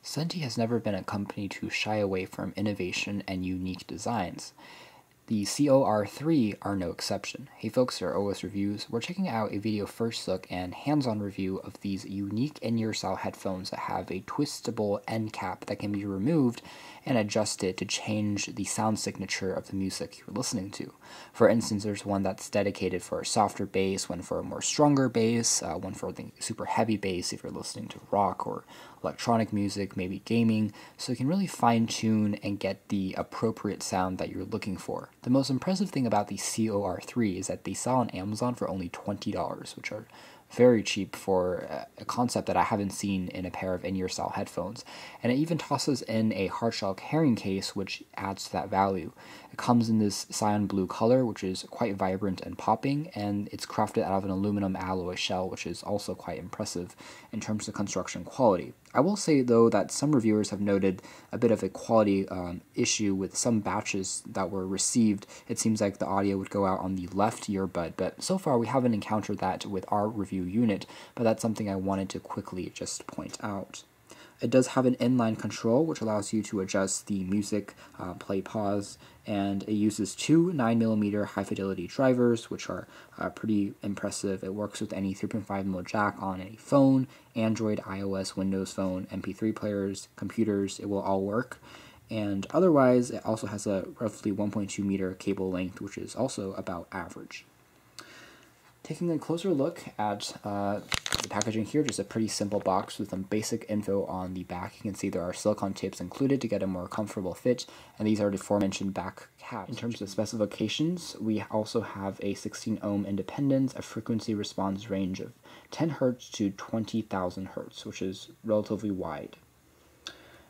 Sentey has never been a company to shy away from innovation and unique designs. The COR3 are no exception. Hey folks, here are OS Reviews. We're checking out a video first look and hands-on review of these unique in-ear style headphones that have a twistable end cap that can be removed and adjusted to change the sound signature of the music you're listening to. For instance, there's one that's dedicated for a softer bass, one for a more stronger bass, one for the super heavy bass if you're listening to rock or electronic music, maybe gaming, so you can really fine-tune and get the appropriate sound that you're looking for. The most impressive thing about the COR3 is that they sell on Amazon for only $20, which are very cheap for a concept that I haven't seen in a pair of in-ear style headphones. And it even tosses in a hardshell carrying case, which adds to that value. It comes in this cyan blue color, which is quite vibrant and popping, and it's crafted out of an aluminum alloy shell, which is also quite impressive in terms of construction quality. I will say, though, that some reviewers have noted a bit of a quality issue with some batches that were received. It seems like the audio would go out on the left earbud, but so far we haven't encountered that with our review unit, but that's something I wanted to quickly just point out. It does have an inline control, which allows you to adjust the music play pause, and it uses two 9mm high-fidelity drivers, which are pretty impressive. It works with any 3.5mm jack on any phone, Android, iOS, Windows Phone, MP3 players, computers, it will all work. And otherwise, it also has a roughly 1.2 meter cable length, which is also about average. Taking a closer look at the packaging here, just a pretty simple box with some basic info on the back. You can see there are silicone tips included to get a more comfortable fit, and these are the aforementioned back caps. In terms of specifications, we also have a 16 ohm independence, a frequency response range of 10 Hz to 20,000 Hz, which is relatively wide.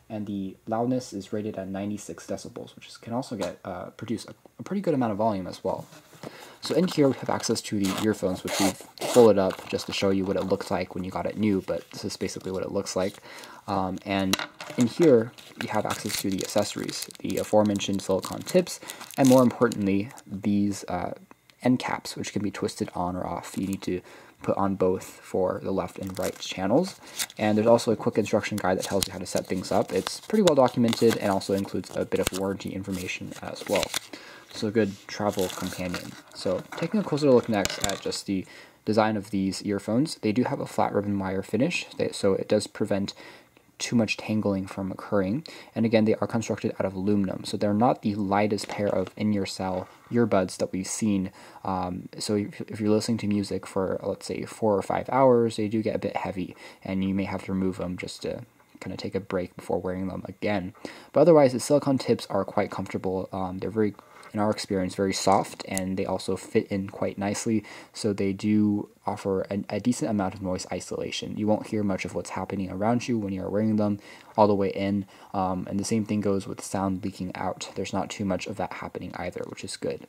And the loudness is rated at 96 decibels, which can also produce a pretty good amount of volume as well. So in here we have access to the earphones, which we've folded up just to show you what it looked like when you got it new, but this is basically what it looks like. And in here you have access to the accessories, the aforementioned silicone tips, and more importantly, these end caps, which can be twisted on or off. You need to put on both for the left and right channels. And there's also a quick instruction guide that tells you how to set things up. It's pretty well documented and also includes a bit of warranty information as well. So a good travel companion. So taking a closer look next at just the design of these earphones, they do have a flat ribbon wire finish, so it does prevent too much tangling from occurring. And again, they are constructed out of aluminum, so they're not the lightest pair of in-ear style earbuds that we've seen. So if you're listening to music for, let's say, 4 or 5 hours, they do get a bit heavy, and you may have to remove them just to kind of take a break before wearing them again. But otherwise, the silicone tips are quite comfortable. They're very, in our experience, very soft, and they also fit in quite nicely, so they do offer a decent amount of noise isolation. You won't hear much of what's happening around you when you're wearing them all the way in, and the same thing goes with sound leaking out. There's not too much of that happening either, which is good.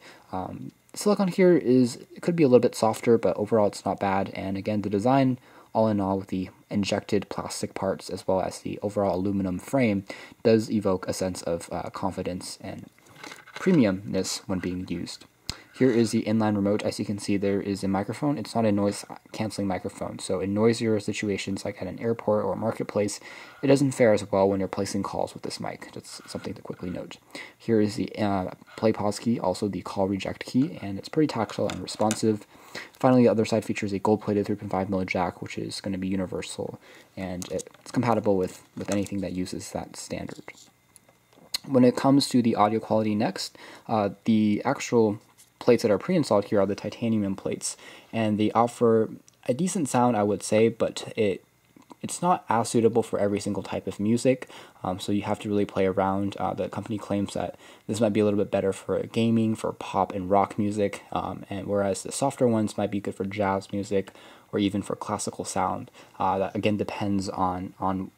Silicone here it could be a little bit softer, but overall it's not bad, and again, the design, all in all, with the injected plastic parts as well as the overall aluminum frame, does evoke a sense of confidence and premiumness when being used. Here is the inline remote. As you can see, there is a microphone. It's not a noise canceling microphone, so in noisier situations like at an airport or a marketplace, it doesn't fare as well when you're placing calls with this mic. That's something to quickly note. Here is the play pause key, also the call reject key, and it's pretty tactile and responsive. Finally, the other side features a gold-plated 3.5mm jack, which is going to be universal, and it's compatible with anything that uses that standard. When it comes to the audio quality next, the actual plates that are pre-installed here are the titanium plates, and they offer a decent sound, I would say, but it's not as suitable for every single type of music, so you have to really play around. The company claims that this might be a little bit better for gaming, for pop and rock music, and whereas the softer ones might be good for jazz music or even for classical sound. That again depends on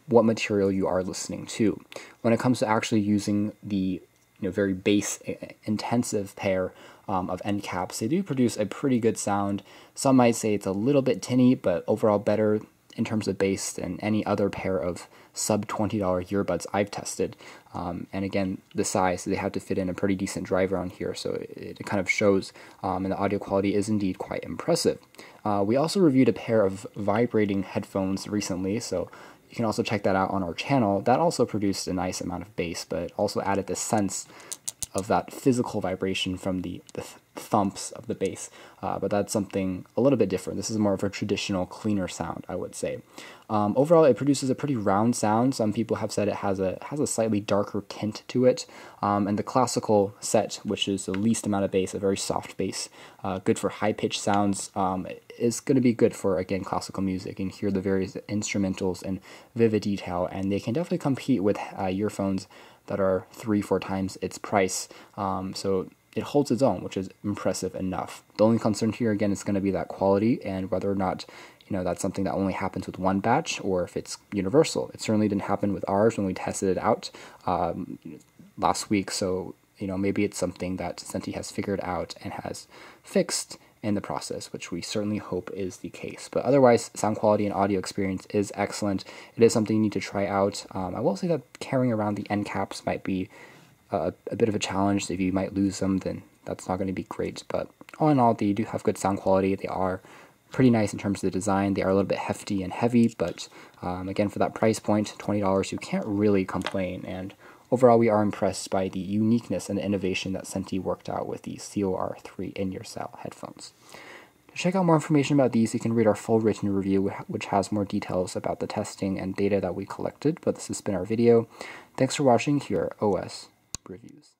what material you are listening to. When it comes to actually using the very bass intensive pair of end caps, they do produce a pretty good sound. Some might say it's a little bit tinny, but overall better in terms of bass than any other pair of sub $20 earbuds I've tested. And again, the size, they have to fit in a pretty decent driver on here, so it kind of shows, and the audio quality is indeed quite impressive. We also reviewed a pair of vibrating headphones recently, so you can also check that out on our channel. That also produced a nice amount of bass, but also added the sense of that physical vibration from the thumps of the bass. But that's something a little bit different. This is more of a traditional, cleaner sound, I would say. Overall, it produces a pretty round sound. Some people have said it has a slightly darker tint to it. And the classical set, which is the least amount of bass, a very soft bass, good for high-pitched sounds, is going to be good for, again, classical music. You can hear the various instrumentals in vivid detail, and they can definitely compete with earphones that are 3-4 times its price. So it holds its own, which is impressive enough. The only concern here, again, is going to be that quality and whether or not that's something that only happens with one batch or if it's universal. It certainly didn't happen with ours when we tested it out last week. So maybe it's something that Sentey has figured out and has fixed in the process, which we certainly hope is the case. But otherwise, sound quality and audio experience is excellent. It is something you need to try out. I will say that carrying around the end caps might be a bit of a challenge. If you might lose them, then that's not going to be great. But all in all, they do have good sound quality. They are pretty nice in terms of the design. They are a little bit hefty and heavy, but again, for that price point, $20, you can't really complain. And overall, we are impressed by the uniqueness and the innovation that Sentey worked out with the COR3 in-ear-style headphones. To check out more information about these, you can read our full written review, which has more details about the testing and data that we collected. But this has been our video. Thanks for watching here at OS Reviews.